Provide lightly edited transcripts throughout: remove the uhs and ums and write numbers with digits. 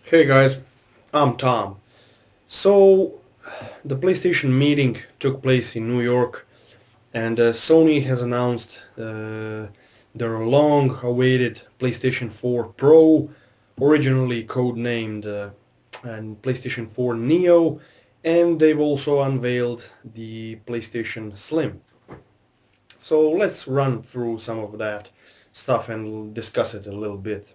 Hey guys, I'm Tom. So, the PlayStation meeting took place in New York, and Sony has announced their long awaited PlayStation 4 Pro, originally codenamed and PlayStation 4 Neo, and they've also unveiled the PlayStation Slim. So, let's run through some of that stuff and discuss it a little bit.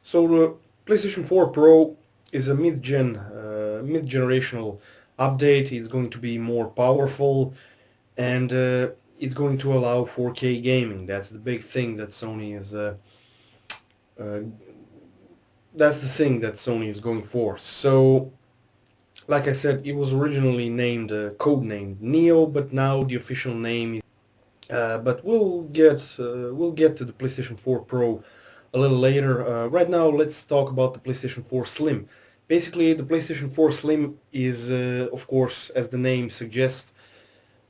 So the PlayStation 4 Pro is a mid-generational update. It's going to be more powerful and it's going to allow 4K gaming. That's the big thing that Sony is. Uh, that's the thing that Sony is going for. So, like I said, it was originally named, codenamed Neo, but now the official name is. But we'll get to the PlayStation 4 Pro a little later. Right now, let's talk about the PlayStation 4 Slim. Basically, the PlayStation 4 Slim is, of course, as the name suggests,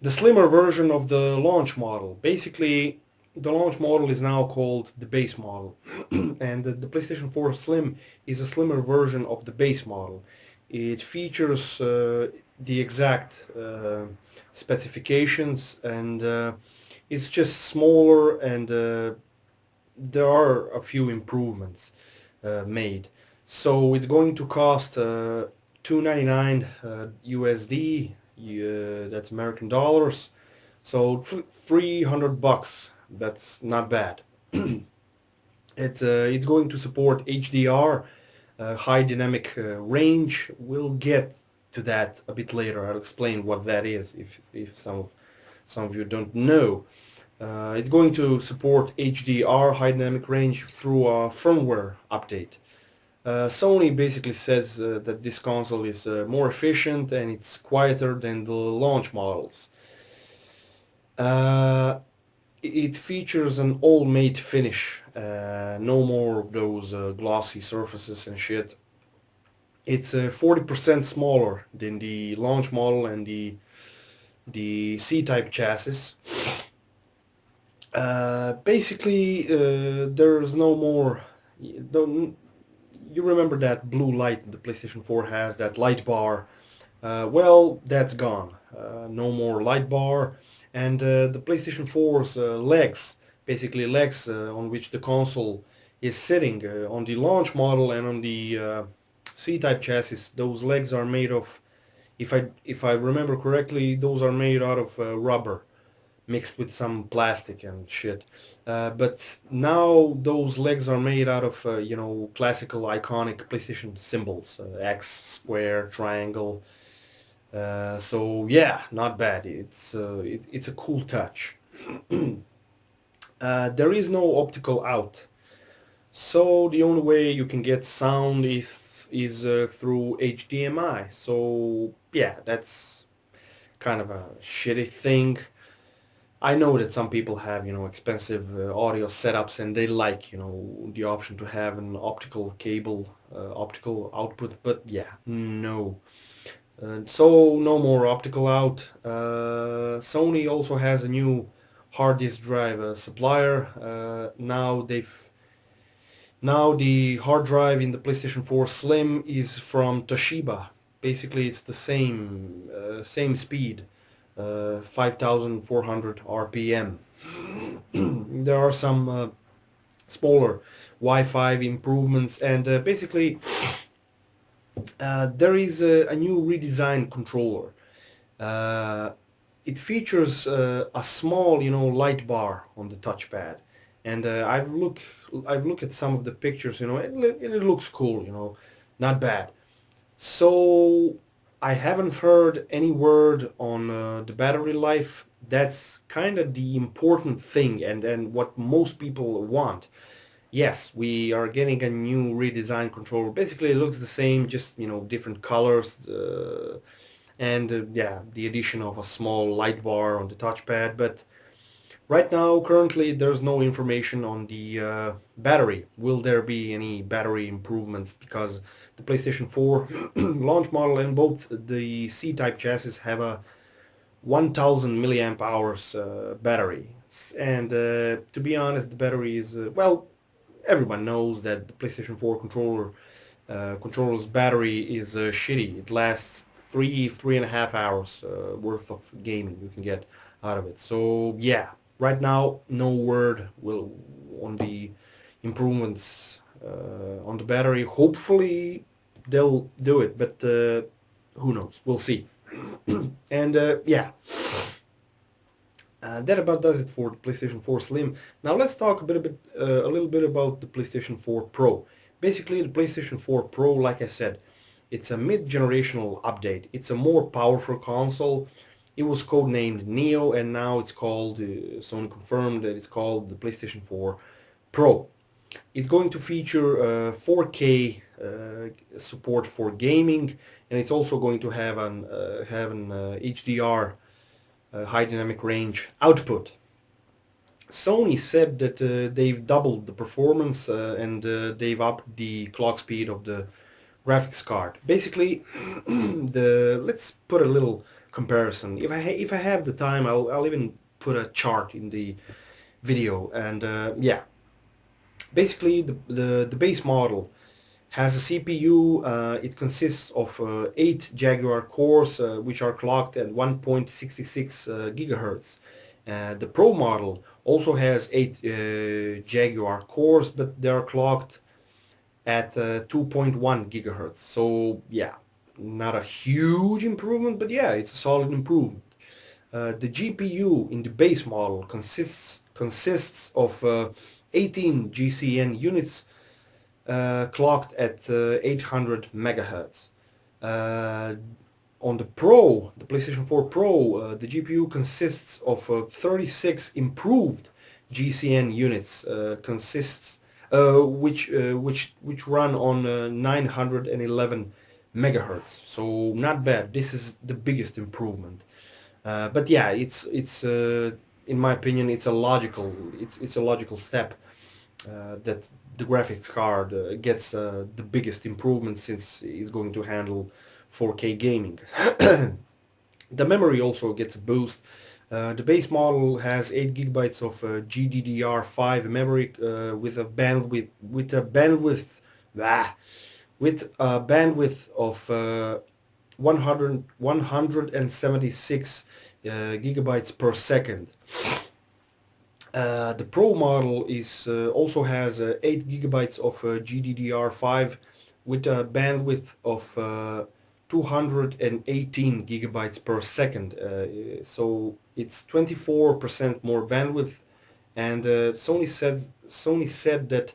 the slimmer version of the launch model. Basically, the launch model is now called the base model, and the PlayStation 4 Slim is a slimmer version of the base model. It features the exact specifications, and it's just smaller, and there are a few improvements made. So it's going to cost 299 USD. That's American dollars. So $300. That's not bad. It's going to support HDR, high dynamic range. We'll get to that a bit later. I'll explain what that is if some of you don't know. It's going to support HDR, high dynamic range, through a firmware update. Sony basically says that this console is more efficient and it's quieter than the launch models. Uh, it features an all matte finish, no more of those glossy surfaces and shit. It's 40% smaller than the launch model and the C-type chassis. Basically, there's no more. Don't, you remember that blue light the PlayStation 4 has, that light bar? Well, that's gone. No more light bar, and the PlayStation 4's legs, basically legs on which the console is sitting on the launch model and on the C-type chassis. Those legs are made of, if I remember correctly, those are made out of rubber mixed with some plastic and shit. But now those legs are made out of, classical iconic PlayStation symbols, X, square, triangle. So yeah, not bad. It's a cool touch. There is no optical out, so the only way you can get sound is through HDMI. So yeah, that's kind of a shitty thing. I know that some people have, expensive audio setups and they like, the option to have an optical cable, optical output, but yeah, no. So no more optical out. Sony also has a new hard disk drive supplier. Now the hard drive in the PlayStation 4 Slim is from Toshiba. Basically, it's the same speed, 5,400 RPM. There are some smaller Wi-Fi improvements, and basically there is a new redesigned controller. Uh, it features a small, light bar on the touchpad, and I've looked at some of the pictures. It looks cool. Not bad. So I haven't heard any word on the battery life. That's kind of the important thing, and what most people want. Yes, we are getting a new redesigned controller. Basically, it looks the same, just different colors, and yeah, the addition of a small light bar on the touchpad. But right now, currently, there's no information on the battery. Will there be any battery improvements? Because the PlayStation 4 launch model and both the C-type chassis have a 1000 milliamp hours battery. And to be honest, the battery is, well, everyone knows that the PlayStation 4 controller Controller's battery is shitty. It lasts 3.5 hours worth of gaming you can get out of it. So yeah, right now no word will on the improvements on the battery. Hopefully they'll do it, but who knows? We'll see. And yeah, that about does it for the PlayStation 4 Slim. Now let's talk a little bit about the PlayStation 4 Pro. Basically, the PlayStation 4 Pro, like I said, it's a mid-generational update. It's a more powerful console. It was codenamed Neo, and now it's called. Sony confirmed that it's called the PlayStation 4 Pro. It's going to feature 4K support for gaming, and it's also going to have an HDR high dynamic range output. Sony said that they've doubled the performance and they've upped the clock speed of the graphics card. Basically, the let's put a little comparison. If I have the time, I'll even put a chart in the video. And yeah, basically the base model has a CPU. It consists of 8 Jaguar cores, which are clocked at 1.66 gigahertz. The Pro model also has 8 Jaguar cores, but they are clocked at 2.1 gigahertz. So yeah, not a huge improvement, but yeah, it's a solid improvement. The GPU in the base model consists of 18 GCN units clocked at 800 megahertz. Uh, on the PlayStation 4 Pro, the GPU consists of 36 improved GCN units, which run on 911 megahertz. So not bad. This is the biggest improvement. But yeah, it's in my opinion, it's a logical step that the graphics card gets the biggest improvement since it's going to handle 4K gaming. The memory also gets a boost. The base model has 8 gigabytes of GDDR5 memory with a bandwidth of 176 gigabytes per second. The Pro model is also has 8 gigabytes of GDDR5 with a bandwidth of 218 gigabytes per second. So it's 24% more bandwidth, and Sony said that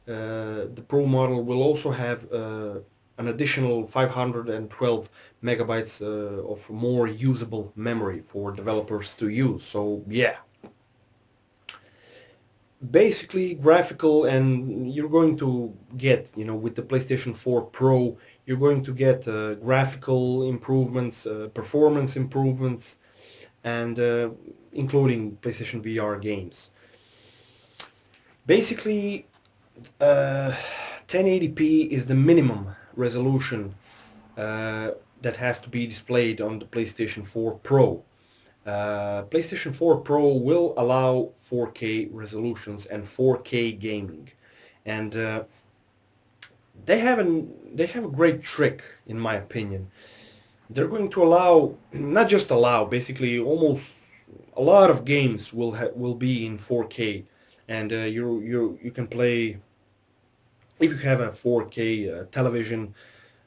the Pro model will also have an additional 512 megabytes of more usable memory for developers to use. So yeah, basically graphical, and you're going to get, with the PlayStation 4 Pro, you're going to get graphical improvements, performance improvements, and including PlayStation VR games. Basically, 1080p is the minimum resolution that has to be displayed on the PlayStation 4 Pro. PlayStation 4 Pro will allow 4K resolutions and 4K gaming, and they have a great trick, in my opinion. They're going to allow, not just allow, basically almost a lot of games will be in 4K, and you can play if you have a 4K television.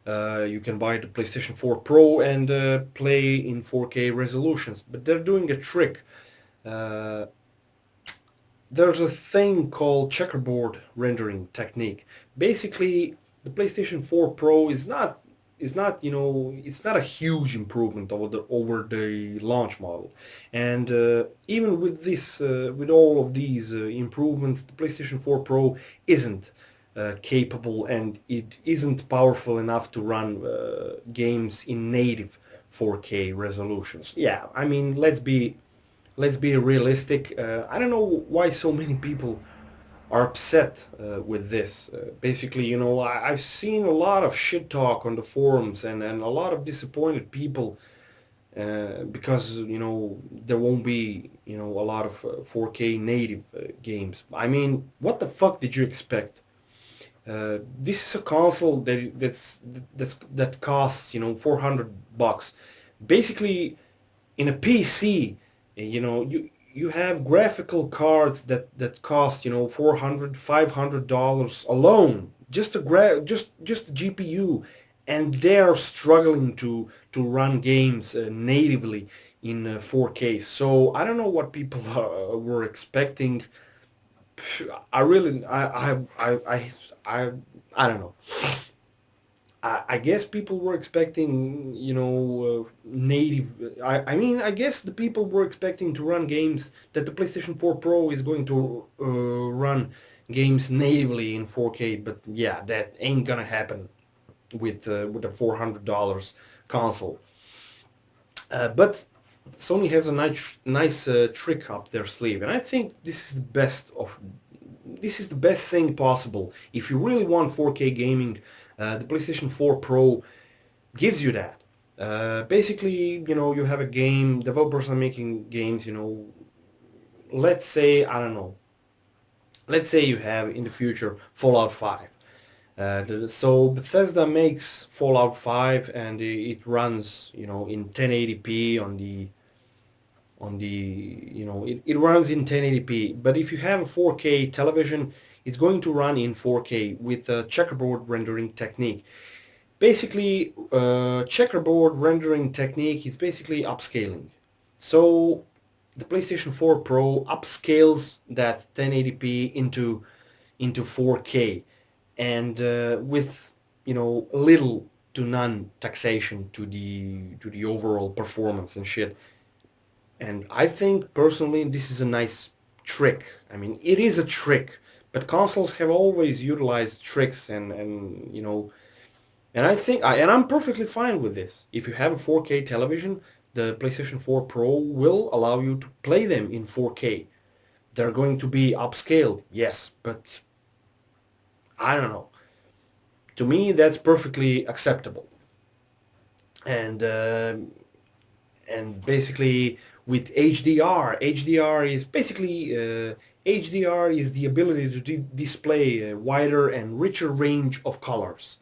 You can buy the PlayStation 4 Pro and play in 4K resolutions. But they're doing a trick. Uh, there's a thing called checkerboard rendering technique. Basically, the PlayStation 4 Pro it's not a huge improvement over the launch model. And even with with all of these improvements, the PlayStation 4 Pro isn't capable, and it isn't powerful enough to run games in native 4K resolutions. Yeah, I mean, let's be realistic. I don't know why so many people are upset with this. Basically, I've seen a lot of shit talk on the forums, and a lot of disappointed people because there won't be a lot of 4K native games. I mean, what the fuck did you expect? This is a console that costs, $400. Basically, in a PC, you have graphical cards that cost, $400, $500 alone, just a GPU, and they're struggling to run games natively in 4K. So I don't know what people were expecting. I really I I don't know. I guess people were expecting, native. I mean, I guess the people were expecting to run games that the PlayStation 4 Pro is going to run games natively in 4K. But yeah, that ain't gonna happen with a $400 console. But Sony has a nice trick up their sleeve, and I think this is the best thing possible. If you really want 4K gaming, the PlayStation 4 Pro gives you that. Basically, you have a game, developers are making games, let's say, I don't know, let's say you have in the future Fallout 5. So Bethesda makes Fallout 5 and it runs, in 1080p it runs in 1080p. But if you have a 4K television, it's going to run in 4K with a checkerboard rendering technique. Basically, checkerboard rendering technique is basically upscaling. So the PlayStation 4 Pro upscales that 1080p into 4K, and with little to none taxation to the overall performance and shit. And I think personally this is a nice trick. I mean, it is a trick, but consoles have always utilized tricks, and I'm perfectly fine with this. If you have a 4K television, the PlayStation 4 Pro will allow you to play them in 4K. They're going to be upscaled, yes, but I don't know. To me, that's perfectly acceptable. And basically with HDR is the ability to display a wider and richer range of colors.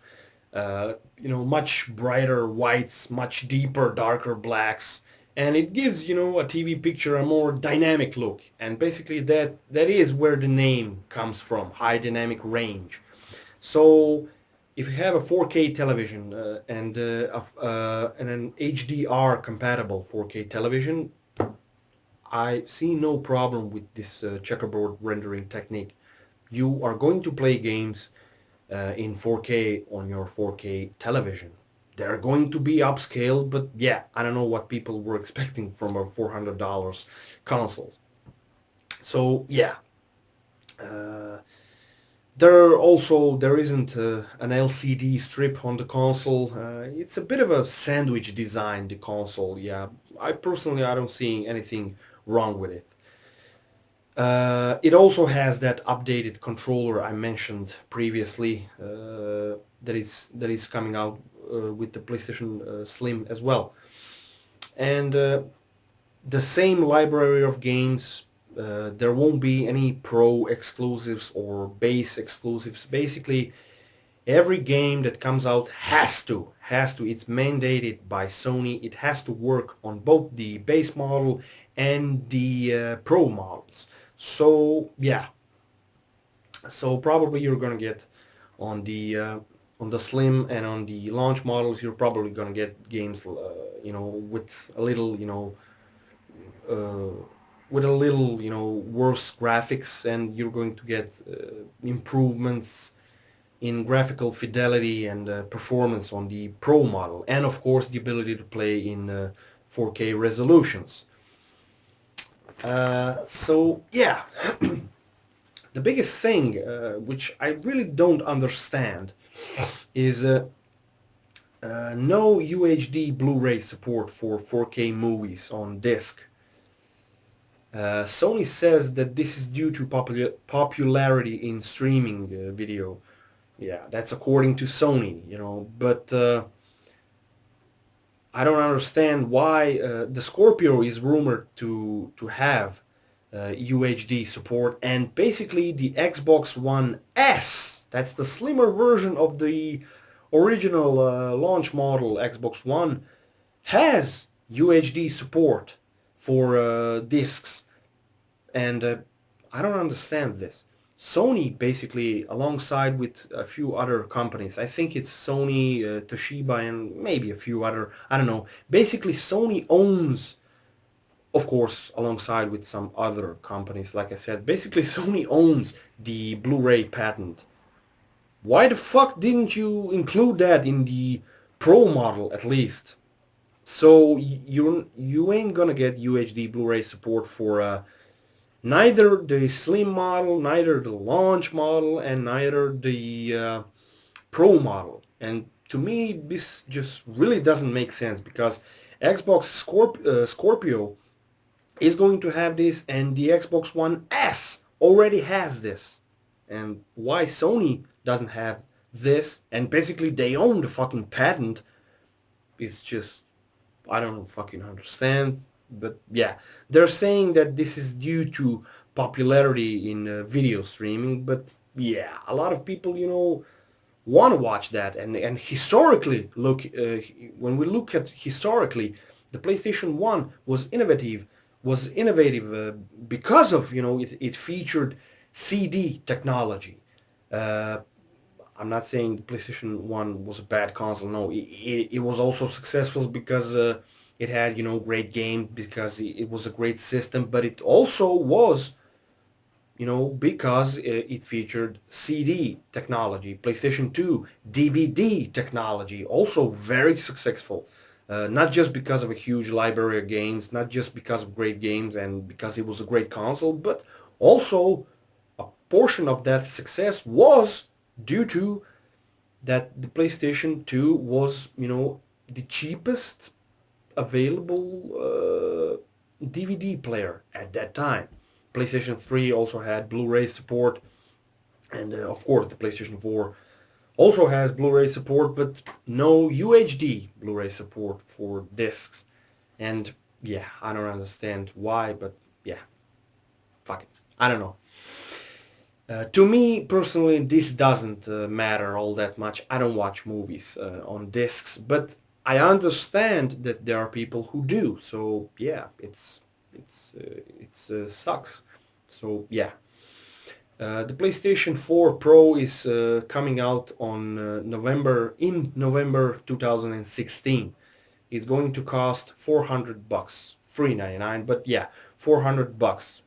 Much brighter whites, much deeper, darker blacks, and it gives a TV picture a more dynamic look. And basically that is where the name comes from, high dynamic range. So if you have a 4K television and an HDR compatible 4K television, I see no problem with this checkerboard rendering technique. You are going to play games in 4K on your 4K television. They're going to be upscaled, but yeah, I don't know what people were expecting from a $400 console. So yeah, uh, there isn't an LCD strip on the console. It's a bit of a sandwich design, the console. Yeah, I don't see anything wrong with it. It also has that updated controller I mentioned previously, that is coming out with the PlayStation Slim as well, and the same library of games. There won't be any Pro exclusives or base exclusives. Basically, every game that comes out has to. It's mandated by Sony. It has to work on both the base model and the Pro models. So yeah, so probably you're gonna get on the Slim and on the launch models. You're probably gonna get games, with a little, uh, worse graphics, and you're going to get improvements in graphical fidelity and performance on the Pro model, and of course the ability to play in 4K resolutions. So yeah, the biggest thing, which I really don't understand, is no UHD Blu-ray support for 4K movies on disc. Sony says that this is due to popularity in streaming video. Yeah, that's according to Sony, but I don't understand why the Scorpio is rumored to have UHD support, and basically the Xbox One S That's the slimmer version of the original launch model Xbox One. Has UHD support for discs, and I don't understand this. Sony basically, alongside with a few other companies, I think it's Sony, Toshiba, and maybe a few other, I don't know. Basically, Sony owns, of course, alongside with some other companies, like I said, basically Sony owns the Blu-ray patent. Why the fuck didn't you include that in the Pro model at least? So you ain't gonna get UHD Blu-ray support for neither the Slim model, neither the launch model, and neither the Pro model. And to me, this just really doesn't make sense because Xbox Scorpio is going to have this, and the Xbox One S already has this. And why Sony doesn't have this, and basically they own the fucking patent, is just, I don't fucking understand. But yeah, they're saying that this is due to popularity in video streaming. But yeah, a lot of people, want to watch that. And historically, when we look at historically, the PlayStation 1 was innovative because of, it featured CD technology. Uh, I'm not saying the PlayStation 1 was a bad console. No, it was also successful because it had, great games, because it was a great system, but it also was, because it featured CD technology. PlayStation 2, DVD technology, also very successful. Not just because of a huge library of games, not just because of great games and because it was a great console, but also a portion of that success was due to that the PlayStation 2 was, the cheapest available DVD player at that time. PlayStation 3 also had Blu-ray support, and of course the PlayStation 4 also has Blu-ray support, but no UHD Blu-ray support for discs. And yeah, I don't understand why, but yeah, fuck it. I don't know. To me personally, this doesn't matter all that much. I don't watch movies on discs, but I understand that there are people who do. So yeah, it's sucks. So yeah, the PlayStation 4 Pro is coming out on November 2016. It's going to cost $400, $399, but yeah, $400.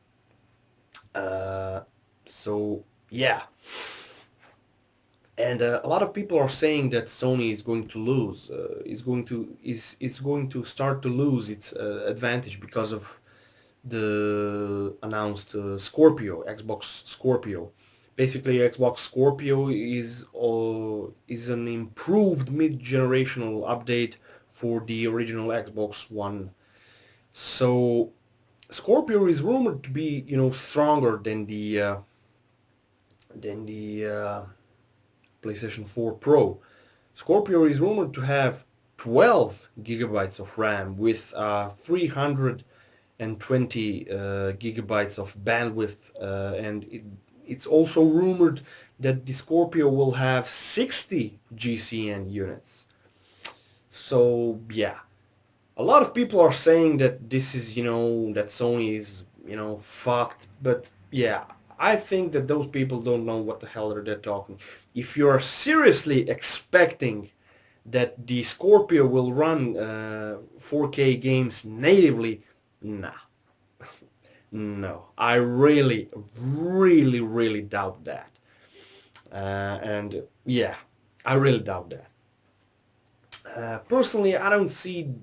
So yeah, and a lot of people are saying that Sony is going to lose, is going to start to lose its advantage because of the announced Scorpio, Xbox Scorpio. Basically, Xbox Scorpio is an improved mid-generational update for the original Xbox One. So Scorpio is rumored to be, stronger than the PlayStation 4 Pro. Scorpio is rumored to have 12 gigabytes of RAM with 320 gigabytes of bandwidth, and it's also rumored that the Scorpio will have 60 GCN units. So yeah, a lot of people are saying that this is, that Sony is, fucked. But yeah, I think that those people don't know what the hell they're talking. If you're seriously expecting that the Scorpio will run 4K games natively, nah, no. I really, really, really doubt that. And yeah, I really doubt that. Personally, I don't see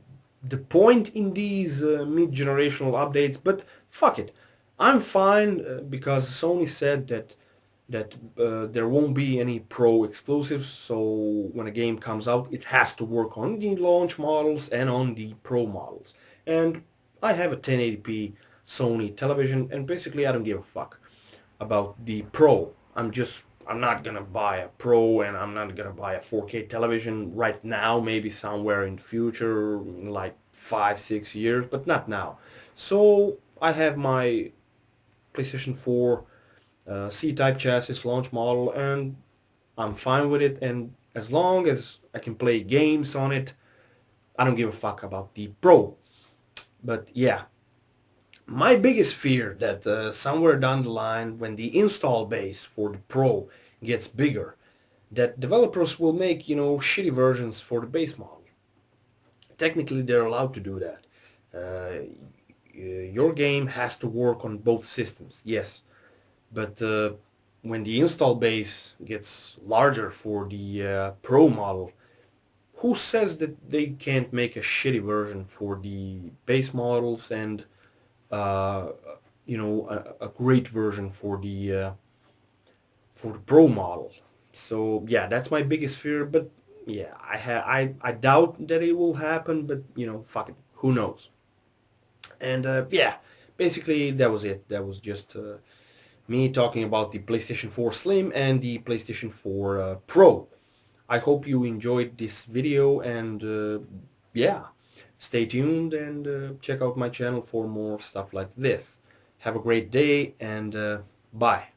the point in these mid-generational updates, but fuck it. I'm fine because Sony said that there won't be any Pro exclusives, so when a game comes out, it has to work on the launch models and on the Pro models. And I have a 1080p Sony television, and basically I don't give a fuck about the Pro. I'm not gonna buy a Pro, and I'm not gonna buy a 4K television right now, maybe somewhere in the future, in like 5, 6 years, but not now. So I have my PlayStation 4 C-type chassis launch model, and I'm fine with it, and as long as I can play games on it, I don't give a fuck about the Pro. But yeah, my biggest fear that somewhere down the line, when the install base for the Pro gets bigger, that developers will make, shitty versions for the base model. Technically, they're allowed to do that. Your game has to work on both systems, yes, but when the install base gets larger for the Pro model, who says that they can't make a shitty version for the base models and uh, a great version for the Pro model? So yeah, that's my biggest fear. But yeah, I doubt that it will happen. But fuck it, who knows? And yeah, basically that was it. That was just me talking about the PlayStation 4 Slim and the PlayStation 4 Pro. I hope you enjoyed this video, and yeah, stay tuned and check out my channel for more stuff like this. Have a great day, and bye.